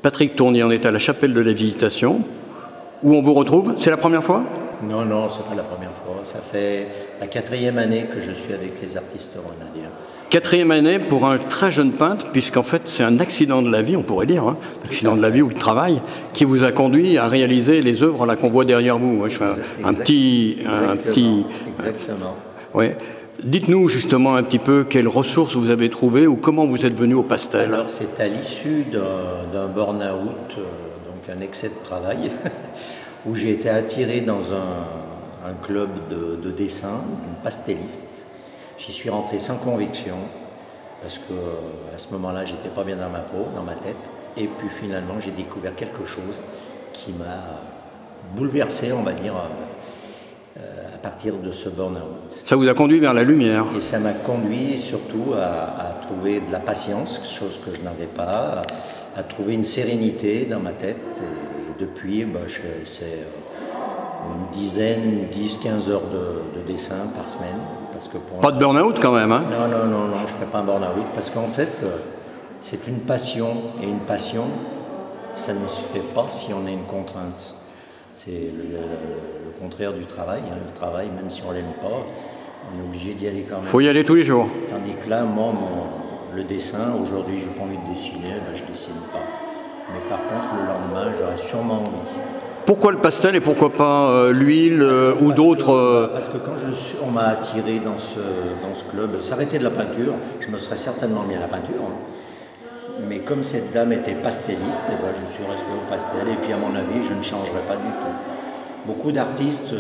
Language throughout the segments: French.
Patrick Tournier, on est à la chapelle de la Visitation, où on vous retrouve. C'est la première fois? Non, non, c'est pas la première fois. Ça fait la 4e année que je suis avec les artistes grenadiers. 4e année pour un très jeune peintre, puisqu'en fait c'est un accident de la vie, on pourrait dire, hein, accident de la vie ou de travail, qui vous a conduit à réaliser les œuvres là qu'on voit derrière vous. Je fais un petit. Exactement. Ouais. Dites-nous justement un petit peu quelles ressources vous avez trouvées ou comment vous êtes venu au pastel. Alors c'est à l'issue d'un burn-out, donc un excès de travail, où j'ai été attiré dans un club de dessin, une pasteliste. J'y suis rentré sans conviction, parce que à ce moment-là, j'étais pas bien dans ma peau, dans ma tête. Et puis finalement, j'ai découvert quelque chose qui m'a bouleversé, on va dire, à partir de ce burn-out. Ça vous a conduit vers la lumière. Et ça m'a conduit surtout à trouver de la patience, chose que je n'avais pas, à trouver une sérénité dans ma tête. Et depuis, c'est une dizaine, 10-15 heures de dessin par semaine. Parce que pas de burn-out quand même, hein? Non, non, non, non, je ne fais pas un burn-out. Parce qu'en fait, c'est une passion. Et une passion, ça ne se fait pas si on a une contrainte. C'est le contraire du travail. Hein. Le travail, même si on ne l'aime pas, on est obligé d'y aller quand même. Il faut y aller tous les jours. Tandis que là, moi, le dessin, aujourd'hui, je n'ai pas envie de dessiner, je ne dessine pas. Mais par contre, le lendemain, j'aurais sûrement envie. Pourquoi le pastel et pourquoi pas l'huile ou d'autres Parce que quand on m'a attiré dans ce club, s'arrêter de la peinture, je me serais certainement mis à la peinture. Mais comme cette dame était pasteliste, je suis resté au pastel. Et puis à mon avis, je ne changerai pas du tout. Beaucoup d'artistes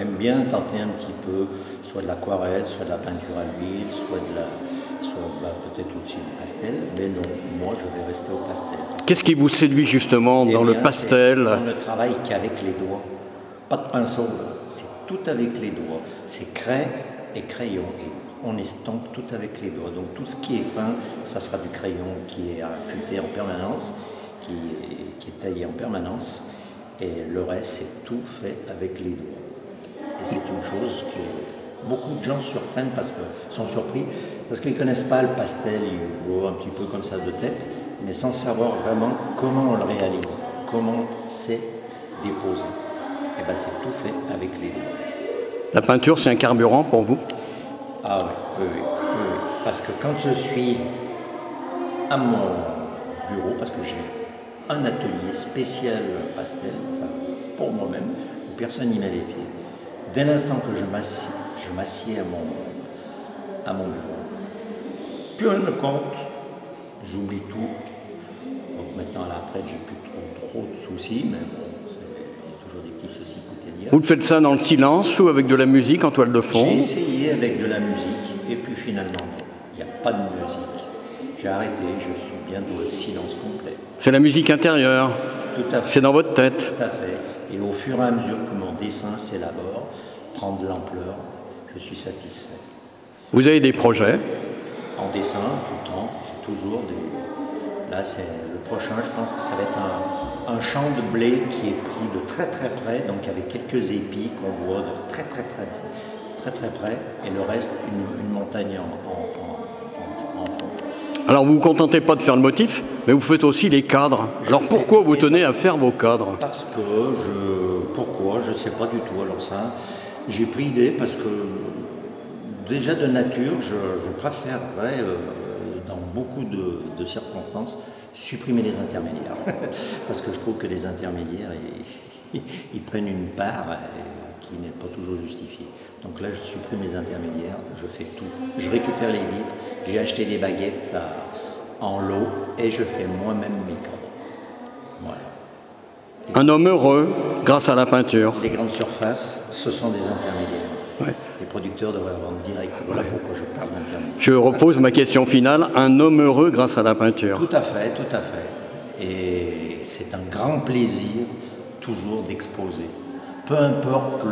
aiment bien tenter un petit peu, soit de l'aquarelle, soit de la peinture à l'huile, soit peut-être aussi du pastel. Mais non, moi je vais rester au pastel. Qu'est-ce qui vous séduit justement dans le pastel? On ne travaille qu'avec les doigts. Pas de pinceau, c'est tout avec les doigts. C'est craie et crayon. Et on estompe tout avec les doigts. Donc tout ce qui est fin, ça sera du crayon qui est affûté en permanence, qui est taillé en permanence. Et le reste, c'est tout fait avec les doigts. Et c'est une chose que beaucoup de gens sont surpris parce qu'ils ne connaissent pas le pastel, ils voient un petit peu comme ça de tête, mais sans savoir vraiment comment on le réalise, comment c'est déposé. Et bien c'est tout fait avec les doigts. La peinture, c'est un carburant pour vous? Ah oui. Parce que quand je suis à mon bureau, parce que j'ai un atelier spécial pastel, pour moi-même, où personne n'y met les pieds. Dès l'instant que je m'assieds à mon bureau, plus rien ne compte, j'oublie tout. Donc maintenant à la retraite, j'ai plus trop de soucis, mais bon, il y a toujours des petits soucis quotidiens. Vous faites ça dans le silence ou avec de la musique en toile de fond? J'ai essayé avec de la musique, et puis finalement, non, il n'y a pas de musique. J'ai arrêté, je suis bien dans le silence complet. C'est la musique intérieure. Tout à fait. C'est dans votre tête. Tout à fait. Et au fur et à mesure que mon dessin s'élabore, prend de l'ampleur, je suis satisfait. Vous avez des projets? En dessin, tout le temps, j'ai toujours des... Là, c'est le prochain, je pense que ça va être un champ de blé qui est pris de très très près, donc avec quelques épis qu'on voit de très près, et le reste, une montagne en fond. Alors vous ne vous contentez pas de faire le motif, mais vous faites aussi les cadres. Alors pourquoi vous tenez à faire vos cadres? Parce que pourquoi, je ne sais pas du tout. Alors ça, j'ai pris idée parce que déjà de nature, je préférerais, dans beaucoup de circonstances, supprimer les intermédiaires. Parce que je trouve que les intermédiaires, ils prennent une part qui n'est pas toujours justifiée. Donc là, je supprime les intermédiaires, je fais tout. Je récupère les vitres, j'ai acheté des baguettes en lot et je fais moi-même mes cadres. Voilà. Un homme heureux grâce à la peinture. Les grandes surfaces, ce sont des intermédiaires. Ouais. Les producteurs devraient vendre direct. Voilà pourquoi je parle d'intermédiaire. Je repose ma question finale. Un homme heureux grâce à la peinture. Tout à fait. Et c'est un grand plaisir toujours d'exposer. Peu importe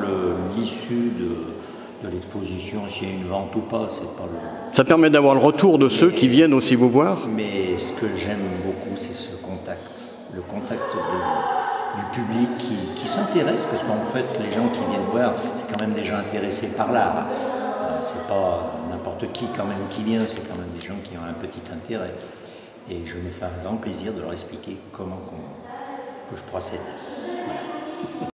l'issue de l'exposition, s'il y a une vente ou pas, c'est pas le... Ça permet d'avoir le retour de ceux qui viennent aussi vous voir. Mais ce que j'aime beaucoup, c'est ce contact. Le contact du public qui s'intéresse, parce qu'en fait, les gens qui viennent voir, c'est quand même des gens intéressés par l'art. C'est pas n'importe qui quand même qui vient, c'est quand même des gens qui ont un petit intérêt. et je me fais un grand plaisir de leur expliquer comment que je procède.